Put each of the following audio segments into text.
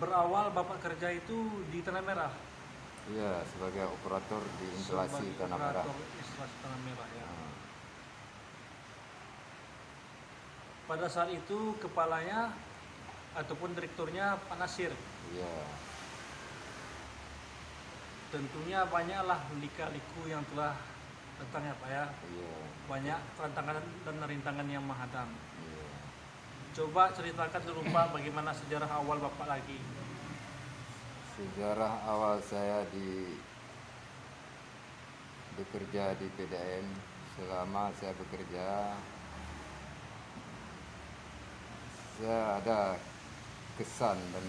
Berawal Bapak kerja itu di Tanah Merah, Iya, sebagai operator di instalasi sebagai Tanah Merah. operator instalasi Tanah Merah ya. Nah, Pada saat itu kepalanya ataupun direkturnya Pak Nasir. iya, Tentunya banyaklah lika-liku yang telah datang ya Pak ya. iya, Banyak tantangan dan rintangan yang menghadang. iya. Coba ceritakan dulu Pak bagaimana sejarah awal Bapak lagi. Sejarah awal saya bekerja di PDM, selama saya bekerja, saya ada kesan dan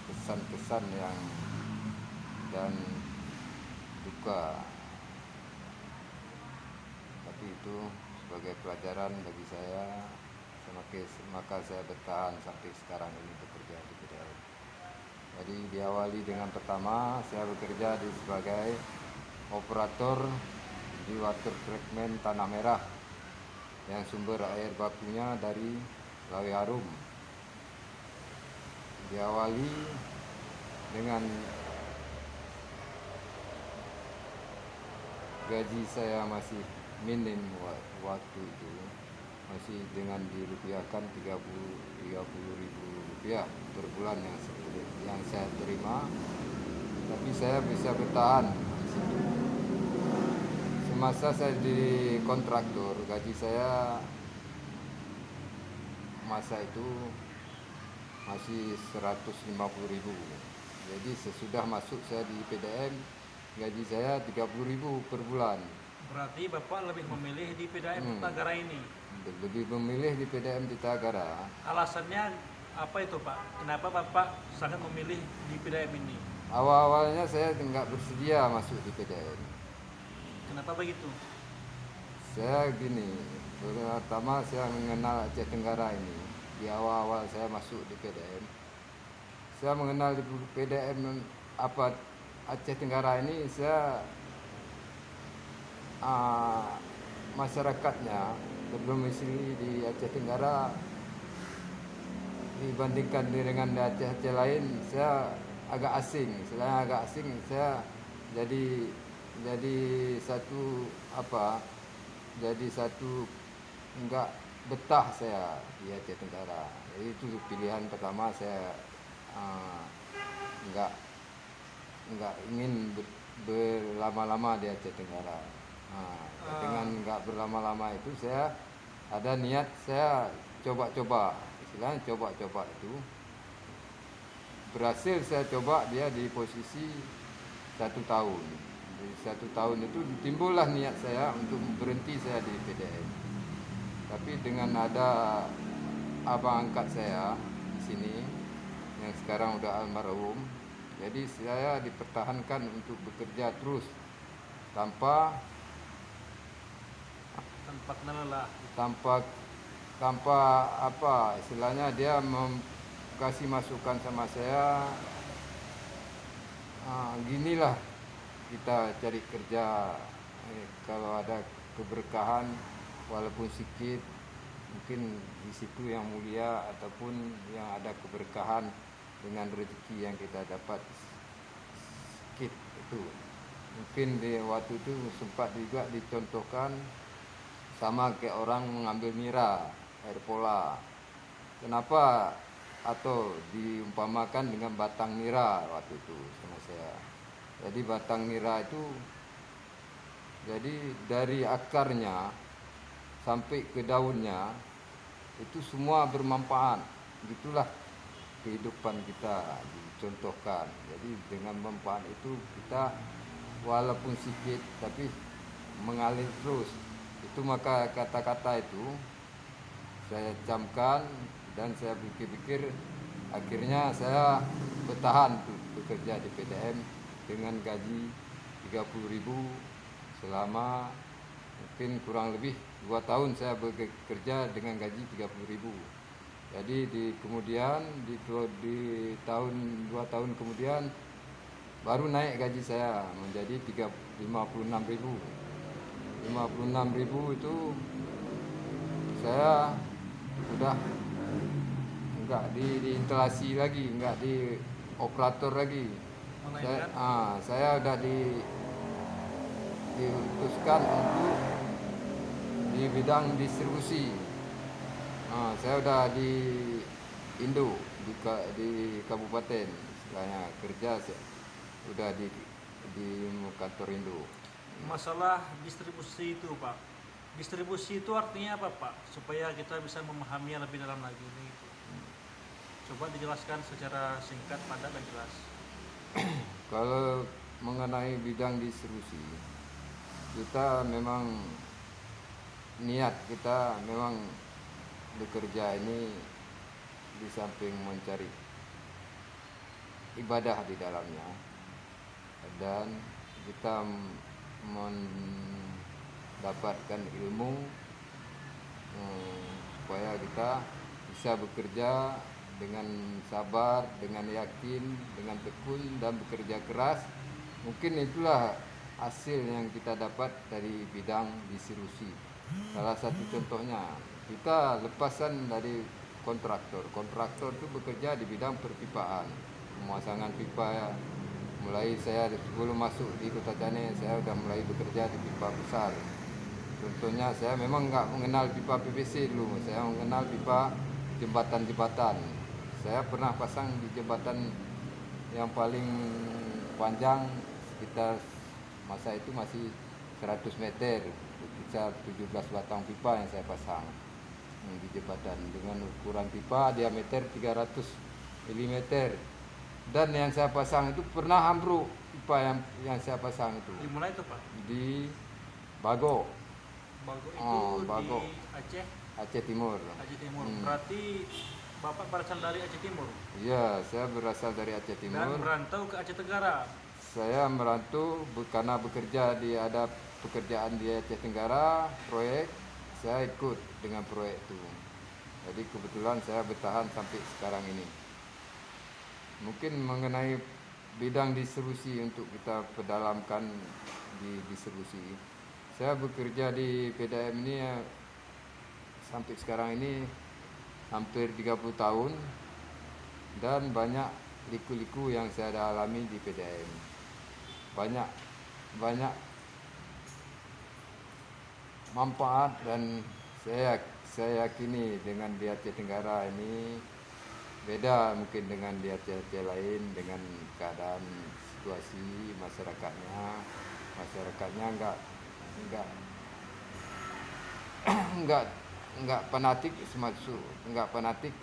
kesan-kesan yang dan duka. Tapi itu sebagai pelajaran bagi saya, maka saya bertahan sampai sekarang ini bekerja di PDM. Jadi diawali dengan pertama saya bekerja sebagai operator di water treatment Tanah Merah yang sumber air bakunya dari Lawe Harum. Diawali dengan gaji saya masih minim waktu itu, masih dengan dirupiahkan 30 ribu rupiah per bulan yang saya terima, tapi saya bisa bertahan di situ. Semasa saya di kontraktor, gaji saya masa itu masih 150 ribu. Jadi sesudah masuk saya di PDM, gaji saya 30 ribu per bulan. Berarti Bapak lebih memilih di PDAM Negara ini. Lebih memilih di PDM Titagara. Alasannya apa itu Pak? Kenapa Bapak sangat memilih di PDAM ini? Awal-awalnya saya nggak bersedia masuk di PDM. Kenapa begitu? Saya gini, pertama saya mengenal Aceh Tenggara ini. Di awal-awal saya masuk di PDM, saya mengenal di PDM apa Aceh Tenggara ini, saya masyarakatnya berdomisili di Aceh Tenggara dibandingkan dengan Aceh-Aceh lain, saya agak asing. Selain agak asing, saya jadi satu enggak betah saya di Aceh Tenggara. Jadi itu pilihan pertama saya, enggak ingin berlama-lama di Aceh Tenggara. Dengan enggak berlama-lama itu saya ada niat saya coba-coba, istilahnya coba-coba itu berhasil. Saya coba dia di posisi 1 tahun. Di 1 tahun itu timbullah niat saya untuk berhenti saya di PDM. Tapi dengan ada abang angkat saya di sini yang sekarang udah almarhum, jadi saya dipertahankan untuk bekerja terus tanpa Kenal lelah. tanpa apa istilahnya, dia kasih masukan sama saya, ginilah kita cari kerja, kalau ada keberkahan walaupun sedikit, mungkin di situ yang mulia ataupun yang ada keberkahan dengan rezeki yang kita dapat sedikit itu. Mungkin di waktu itu sempat juga dicontohkan sama kayak orang mengambil nira, air pola. Kenapa? Atau diumpamakan dengan batang nira waktu itu sama saya. Jadi batang nira itu, jadi dari akarnya sampai ke daunnya itu semua bermanfaat. Gitulah kehidupan kita dicontohkan. Jadi dengan manfaat itu kita walaupun sedikit tapi mengalir terus. Itu maka kata-kata itu saya camkan dan saya pikir-pikir, akhirnya saya bertahan tuh bekerja di PDM dengan gaji 30 ribu selama mungkin kurang lebih 2 tahun saya bekerja dengan gaji 30 ribu. Jadi kemudian di tahun 2 tahun kemudian baru naik gaji saya menjadi 56 ribu. 56 ribu itu saya udah enggak di instalasi lagi, enggak di operator lagi. Melainkan Saya udah diutuskan untuk di bidang distribusi. Saya udah di Indo di kabupaten, istilahnya kerja udah di kantor Indo. masalah distribusi itu Pak. Distribusi itu artinya apa Pak? Supaya kita bisa memahami lebih dalam lagi ini. Coba dijelaskan secara singkat, padat dan jelas. Kalau mengenai bidang distribusi, kita memang niat kita memang bekerja ini di samping mencari ibadah di dalamnya, dan kita mendapatkan ilmu supaya kita bisa bekerja dengan sabar, dengan yakin, dengan tekun dan bekerja keras. Mungkin itulah hasil yang kita dapat dari bidang distribusi. Salah satu contohnya, kita lepasan dari kontraktor. Kontraktor itu bekerja di bidang perpipaan, pemasangan pipa ya. Mulai saya sebelum masuk di Kota Cane, saya sudah mulai bekerja di pipa besar. Contohnya saya memang nggak mengenal pipa PVC dulu, saya mengenal pipa jembatan-jembatan. Saya pernah pasang di jembatan yang paling panjang sekitar masa itu masih 100 meter, bisa 17 batang pipa yang saya pasang di jembatan dengan ukuran pipa diameter 300 mm. Dan yang saya pasang itu pernah ambruk, pipa yang saya pasang itu. Di mana itu Pak? Di Bago. Bago itu Bago. di Aceh. Aceh Timur. Aceh Timur. Berarti Bapak berasal dari Aceh Timur. Iya, saya berasal dari Aceh Timur. Dan merantau ke Aceh Tenggara. Saya merantau karena bekerja ada pekerjaan di Aceh Tenggara, proyek, saya ikut dengan proyek itu. Jadi kebetulan saya bertahan sampai sekarang ini. Mungkin mengenai bidang distribusi untuk kita pedalamkan di distribusi. Saya bekerja di PDAM ini sampai sekarang ini hampir 30 tahun, dan banyak liku-liku yang saya alami di PDAM. Banyak manfaat, dan saya yakini dengan di Aceh Tenggara ini beda mungkin dengan di Aceh lain, dengan keadaan situasi masyarakatnya enggak fanatik, enggak fanatik,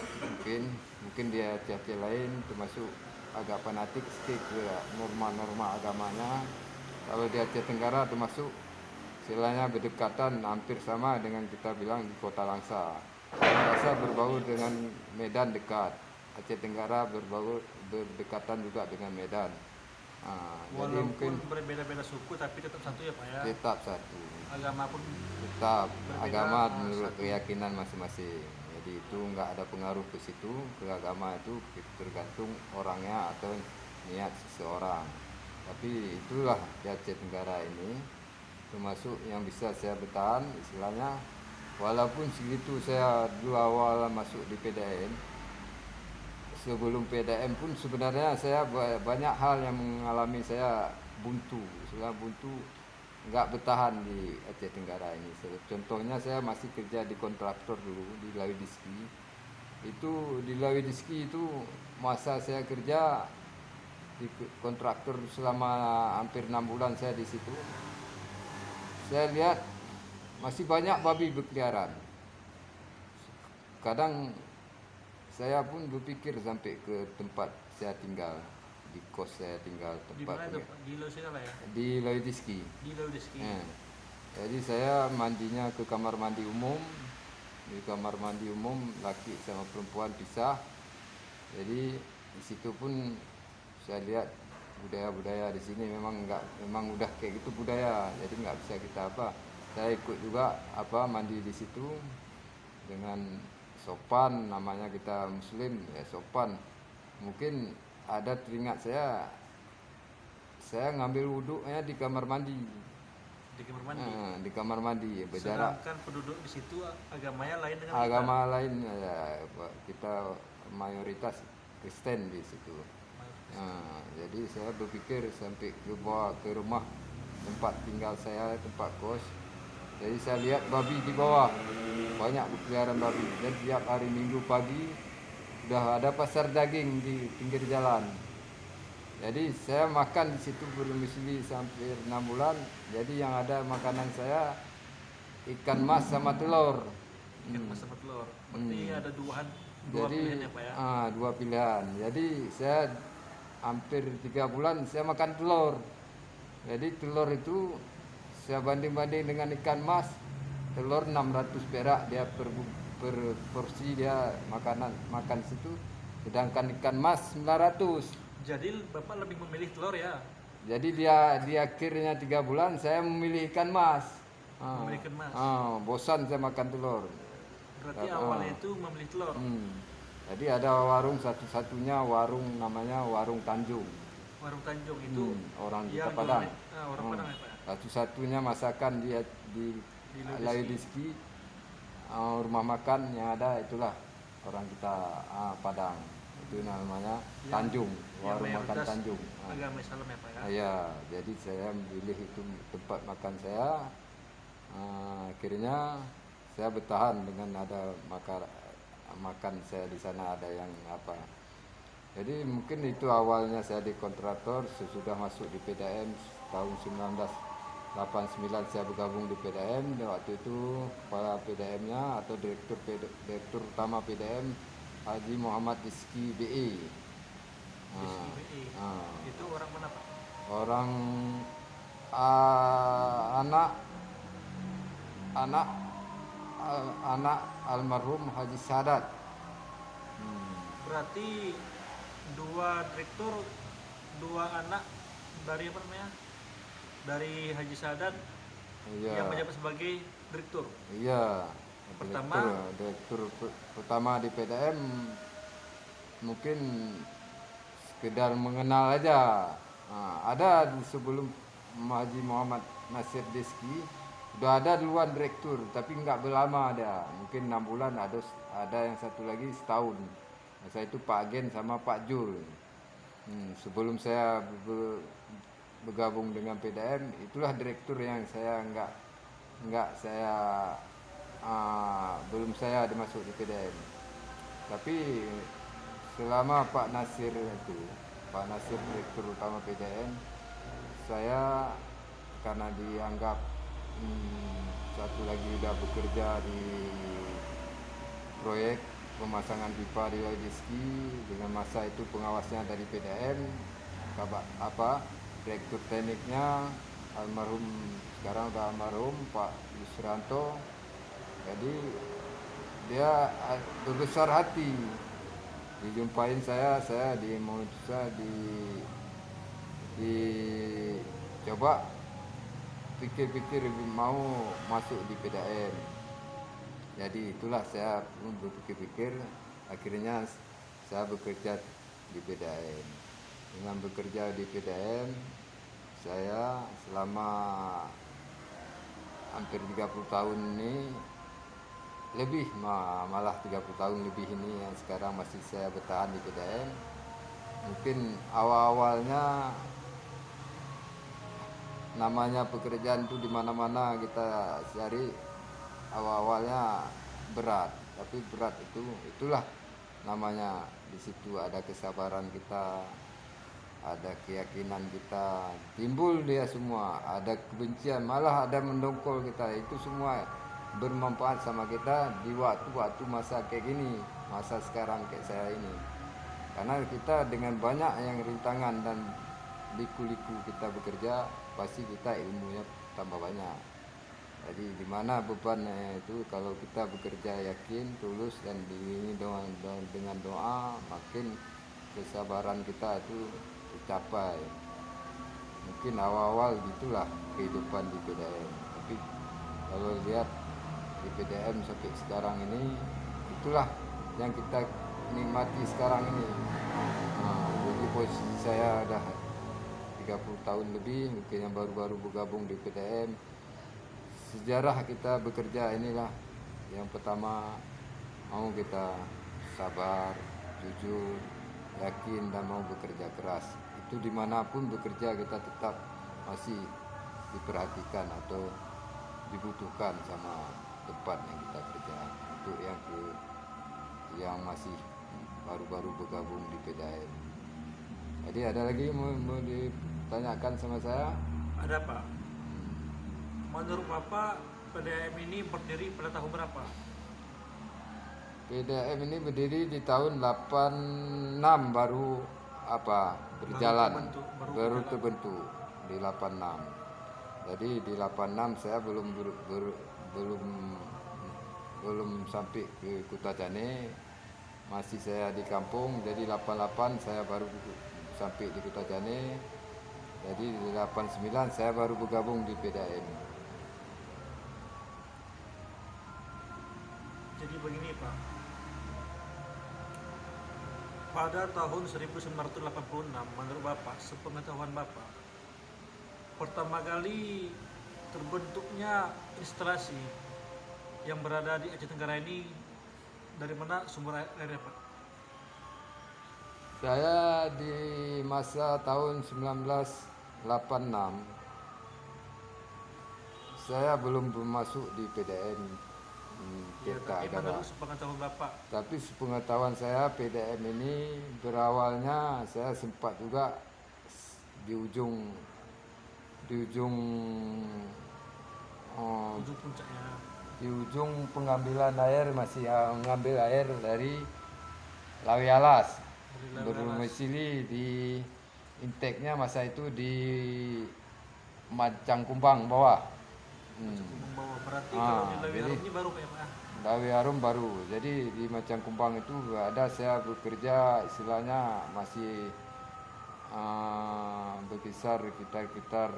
mungkin di Aceh lain termasuk agak fanatik sedikit ke norma-norma agamanya. Kalau di Aceh Tenggara termasuk istilahnya berdekatan, hampir sama dengan kita bilang di Kota Langsa. Langsa berbau dengan Medan dekat, Aceh Tenggara berdekatan juga dengan Medan. Jadi mungkin berbeda-beda suku tapi tetap satu ya Pak ya. tetap satu. Agama pun Tetap berbeda, agama menurut satu. keyakinan masing-masing. Jadi itu nggak ada pengaruh ke situ, ke agama itu tergantung orangnya atau niat seseorang. Tapi itulah di Aceh Tenggara ini termasuk yang bisa saya bertahan istilahnya. Walaupun segitu saya dulu awal masuk di PDAM, sebelum PDAM pun sebenarnya saya banyak hal yang mengalami saya buntu, nggak bertahan di Aceh Tenggara ini. Contohnya saya masih kerja di kontraktor dulu di Lawidiski. Itu di Lawidiski itu masa saya kerja di kontraktor selama hampir 6 bulan saya di situ. Saya lihat masih banyak babi berkeliaran. Kadang saya pun berpikir sampai ke tempat saya tinggal, di kos saya tinggal, di tempat mana itu Pak? Di Lausila ya. di Lawidiski. Di Laudisky. Jadi saya mandinya ke kamar mandi umum. Di kamar mandi umum laki sama perempuan pisah. Jadi di situ pun saya lihat budaya-budaya di sini memang udah kayak gitu budaya. Jadi nggak bisa kita apa. Saya ikut juga mandi di situ dengan sopan, namanya kita muslim ya sopan. Mungkin ada teringat saya ngambil wuduknya di kamar mandi. Di kamar mandi. Di kamar mandi berjarak. Sedangkan penduduk di situ agamanya lain dengan Agama lain ya, kita mayoritas Kristen di situ. Nah, jadi saya berpikir sampai ke bawah ke rumah tempat tinggal saya, tempat kos. Jadi saya lihat babi di bawah, banyak berkeliaran babi. Dan tiap hari Minggu pagi sudah ada pasar daging di pinggir jalan. Jadi saya makan di situ berdomisili sampai 6 bulan. Jadi yang ada makanan saya ikan mas sama telur. Ikan mas sama telur. Berarti ada dua Jadi pilihan ya Pak ya. dua pilihan. Jadi saya hampir 3 bulan saya makan telur. Jadi telur itu saya banding-banding dengan ikan mas. Telur 600 perak dia per porsi dia makan situ. Sedangkan ikan mas 900. Jadi Bapak lebih memilih telur ya? Jadi dia di akhirnya 3 bulan saya memilih ikan mas. Memilih ikan mas. Bosan saya makan telur. Berarti awalnya itu memilih telur. Jadi ada warung satu-satunya warung namanya Warung Tanjung. Warung Tanjung itu Orang di yang Padang. orang Padang ya Pak ya? Satu-satunya masakan dia di Laidiski. Rumah makan yang ada itulah orang kita Padang. Itu namanya Tanjung, warung makan Tanjung. Agama Islam ya Pak ya? Ya, jadi saya memilih itu tempat makan saya. Akhirnya saya bertahan dengan ada makan saya di sana ada yang apa. Jadi mungkin itu awalnya saya di kontraktor, sesudah masuk di PDM tahun 1989 saya bergabung di PDM. Dan waktu itu kepala PDM-nya atau direktur utama PDM Haji Muhammad Rizki BE. Itu orang mana Pak? Orang anak almarhum Haji Sadat. Berarti dua direktur, dua anak dari apa namanya? Dari Haji Sadat yang menjabat sebagai direktur. Iya. Pertama, direktur pertama di PDM mungkin sekedar mengenal aja. Ada sebelum Haji Muhammad Nasir Deski sudah ada duluan direktur, tapi nggak berlama ada. Mungkin 6 bulan ada yang satu lagi setahun. Saya itu Pak Agen sama Pak Jul. Sebelum saya bergabung dengan PDM, itulah direktur yang saya belum saya dimasuk di PDM. Tapi selama Pak Nasir direktur utama PDM, saya karena dianggap satu lagi sudah bekerja di proyek pemasangan pipa di Laidiski dengan masa itu pengawasnya dari PDM, direktur tekniknya sekarang udah almarhum Pak Yusranto. Jadi dia berbesar hati dijumpain saya coba pikir-pikir mau masuk di PDM. Jadi itulah saya pun berpikir-pikir, akhirnya saya bekerja di PDM. Dengan bekerja di PDM, saya selama hampir 30 tahun ini, lebih malah 30 tahun lebih ini yang sekarang masih saya bertahan di PDM. Mungkin awal-awalnya namanya pekerjaan itu di mana-mana kita cari, awal-awalnya berat, tapi berat itulah namanya. Di situ ada kesabaran kita, ada keyakinan kita, timbul dia semua, ada kebencian, malah ada mendongkol kita, itu semua bermanfaat sama kita di waktu-waktu masa kayak gini, masa sekarang kayak saya ini. Karena kita dengan banyak yang rintangan dan liku-liku kita bekerja, pasti kita ilmunya tambah banyak. Jadi di mana bebannya itu kalau kita bekerja yakin, tulus dan diiringi dengan doa, makin kesabaran kita itu tercapai. Mungkin awal-awal gitulah kehidupan di PDM. Tapi kalau lihat di PDM sampai sekarang ini, itulah yang kita nikmati sekarang ini. Jadi posisi saya udah 30 tahun lebih, mungkin yang baru-baru bergabung di PDM. Sejarah kita bekerja inilah yang pertama, mau kita sabar, jujur, yakin dan mau bekerja keras. Itu dimanapun bekerja kita tetap masih diperhatikan atau dibutuhkan sama tempat yang kita kerja. Untuk yang masih baru-baru bergabung di PDAM. Jadi ada lagi mau ditanyakan sama saya? Ada Pak. Menurut Bapak PDAM ini berdiri pada tahun berapa? PDAM ini berdiri di tahun 86 baru berjalan, baru terbentuk di 86. Jadi di 86 saya belum sampai ke Kutajane, masih saya di kampung. Jadi 88 saya baru sampai di Kutajane. Jadi di 89 saya baru bergabung di PDAM. Jadi begini Pak, pada tahun 1986 menurut Bapak, sepengetahuan Bapak, pertama kali terbentuknya instalasi yang berada di Aceh Tenggara ini dari mana sumber airnya Pak? Saya di masa tahun 1986 saya belum masuk di PDAM Ya, Tirta tapi Agara. menurut sepengetahuan Bapak, Tapi sepengetahuan saya PDAM ini berawalnya saya sempat juga di ujung ujung puncaknya di ujung pengambilan air, masih mengambil air dari Lawi Alas. dari Lawe Alas, Berdomisili di intake-nya masa itu di Macang Kumbang bawah. Kumbang bawah. Berarti kalau di Lawe Jadi Arum ini baru Pak ya Pak? Lawi Arum baru. Jadi di Macang Kumbang itu ada saya bekerja istilahnya masih berkisar sekitar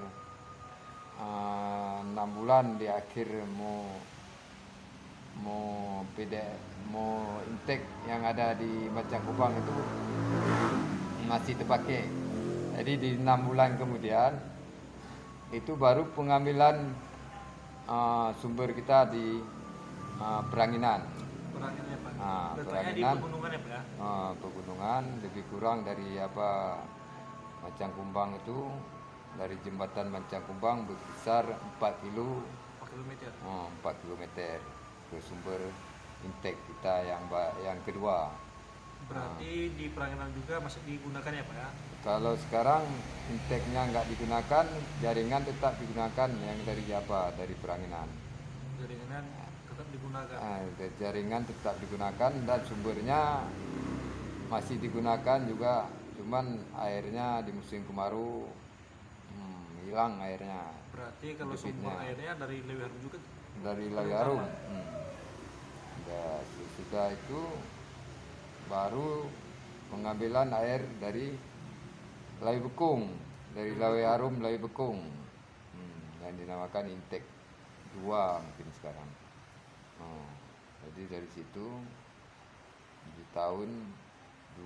6 bulan di akhir mau intake yang ada di Macang Kumbang itu masih terpakai. Jadi di 6 bulan kemudian itu baru pengambilan sumber kita di Peranginan. Peranginnya Pak. Letaknya di Peranginan, pegunungan ya Pak ya? pegunungan lebih kurang dari Macang Kumbang itu, dari jembatan Macang Kumbang berkisar 4 kilo 4 kilometer. 4 kilometer ke sumber intake kita yang kedua. Berarti di Peranginan juga masih digunakan ya Pak ya? Kalau sekarang intake-nya nggak digunakan, jaringan tetap digunakan yang dari Peranginan. Jaringan tetap digunakan. Jaringan tetap digunakan dan sumbernya masih digunakan juga, cuman airnya di musim kemarau hilang airnya. Berarti kalau sumber Debitnya airnya dari Lawe Arum juga. dari Lawi Arum. Sudah itu baru pengambilan air dari Lawi Bekung, dari Lawi Arum Lawi Bekung, yang dinamakan intake 2 mungkin sekarang. Jadi dari situ di tahun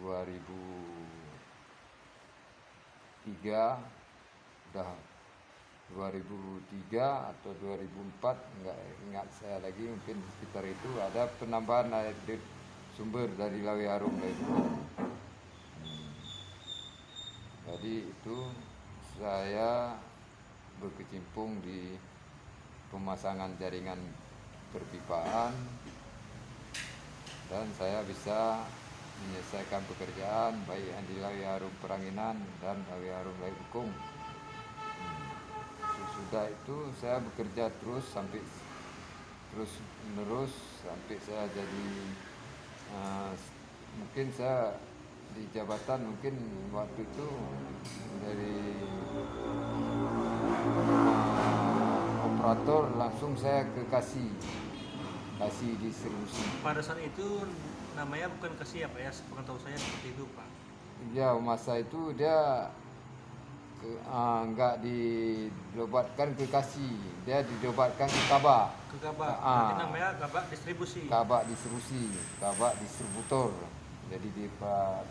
2003 udah 2003 atau 2004 nggak ingat saya lagi, mungkin sekitar itu ada penambahan air sumber dari Lawi Arum Lawi Bekung. Jadi itu saya berkecimpung di pemasangan jaringan perpipaan dan saya bisa menyelesaikan pekerjaan baik yang di Lawi Arum Peranginan dan Lawi Arum Lawi Bekung. Sudah itu saya bekerja terus menerus sampai saya jadi mungkin saya di jabatan, mungkin waktu itu dari operator langsung saya ke kasih distribusi. Pada saat itu namanya bukan kasih ya Pak ya, sepengetahuan saya seperti itu Pak. Ya masa itu dia nggak didobatkan ke kasih, dia didobatkan ke kabak. Ke Kabak, berarti namanya Kabak distribusi. Kabak distributor. Jadi di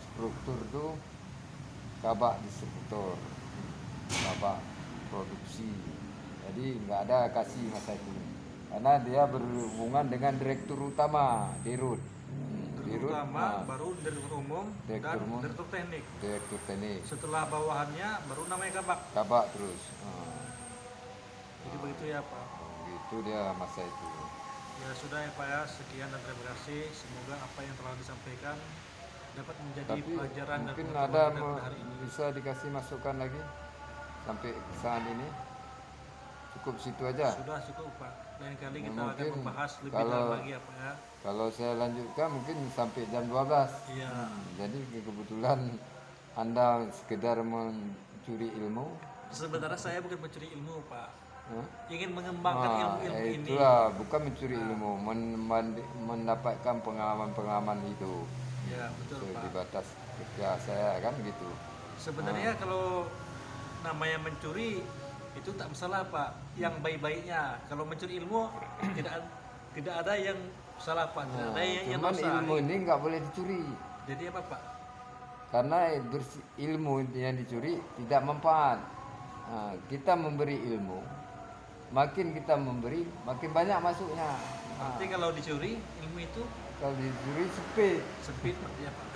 struktur itu kabak distributor, kabak produksi. Jadi nggak ada kasih masa itu, karena dia berhubungan dengan direktur utama Dirut. dirut, utama, baru direktur umum, Direktur dan umum. direktur teknik. direktur teknik, Setelah bawahannya baru namanya kabak. kabak terus. Jadi begitu ya Pak. Gitu dia masa itu. Ya sudah ya Pak ya, sekian dan terima kasih. Semoga apa yang telah disampaikan dapat menjadi Tapi pelajaran dan mungkin pengetahuan ada kita pada hari ini. bisa dikasih masukan lagi sampai saat ini. Cukup situ aja. Sudah cukup Pak. Lain kali Ya, kita akan mungkin membahas lebih kalau- dalam lagi ya Pak ya. Kalau saya lanjutkan mungkin sampai jam 12. Iya. Jadi kebetulan Anda sekedar mencuri ilmu. Sebenarnya saya bukan mencuri ilmu Pak. Hah? Ingin mengembangkan ilmu-ilmu ini. Itulah bukan mencuri ilmu, mendapatkan pengalaman-pengalaman hidup. Ya betul Itu Pak. di batas kerja saya kan gitu. Sebenarnya kalau namanya mencuri itu tak masalah Pak. Yang baik-baiknya kalau mencuri ilmu tidak ada yang salah Pak. Tidak ada yang Cuman dosa. ilmu ini nggak boleh dicuri. Jadi apa Pak? Karena ilmu yang dicuri tidak manfaat. Kita memberi ilmu, makin kita memberi, makin banyak masuknya. Berarti kalau dicuri ilmu itu Kalau dicuri sempit. sempit Pak ya Pak.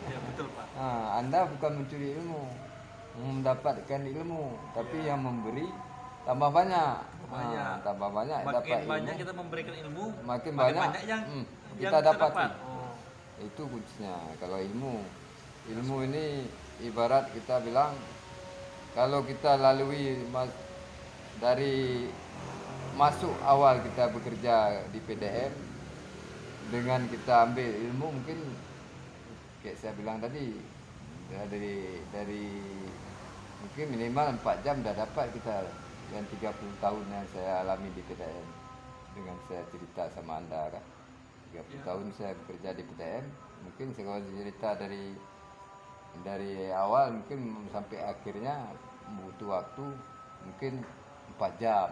Ya betul Pak. Anda bukan mencuri ilmu, mendapatkan ilmu, tapi yang memberi tambah banyak. Banyak. Tambah banyak Makin dapat banyak ilmu, kita memberikan ilmu, makin banyak, yang kita dapati. dapat. Oh. Itu kuncinya. Kalau ilmu ini ibarat kita bilang, kalau kita lalui dari masuk awal kita bekerja di PDM, dengan kita ambil ilmu mungkin kayak saya bilang tadi, dari mungkin minimal 4 jam dah dapat kita yang 30 tahun yang saya alami di PDM. Dengan saya cerita sama Anda kan, 30 tahun saya bekerja di PDM, mungkin saya cerita dari awal mungkin sampai akhirnya butuh waktu mungkin 4 jam.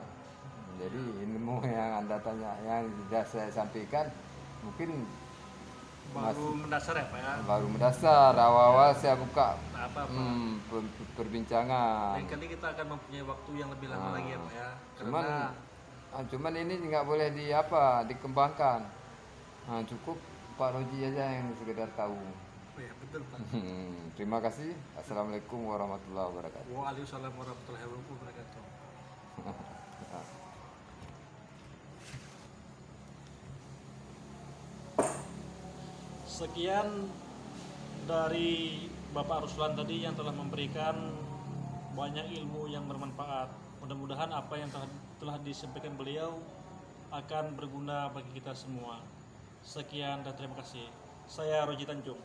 Jadi ilmu yang Anda tanya, yang sudah saya sampaikan mungkin Baru mendasar ya Pak ya. baru mendasar. Awal-awal saya buka Nah, apa-apa. perbincangan. Lain kali kita akan mempunyai waktu yang lebih lama lagi ya Pak ya. Cuman Karena cuman ini nggak boleh dikembangkan. Cukup Pak Roji aja yang sekedar tahu. oh ya betul Pak. Terima kasih. Assalamualaikum warahmatullahi wabarakatuh. Waalaikumsalam warahmatullahi wabarakatuh. Sekian dari Bapak Ruslan tadi yang telah memberikan banyak ilmu yang bermanfaat. Mudah-mudahan apa yang telah disampaikan beliau akan berguna bagi kita semua. Sekian dan terima kasih. Saya Roji Tanjung.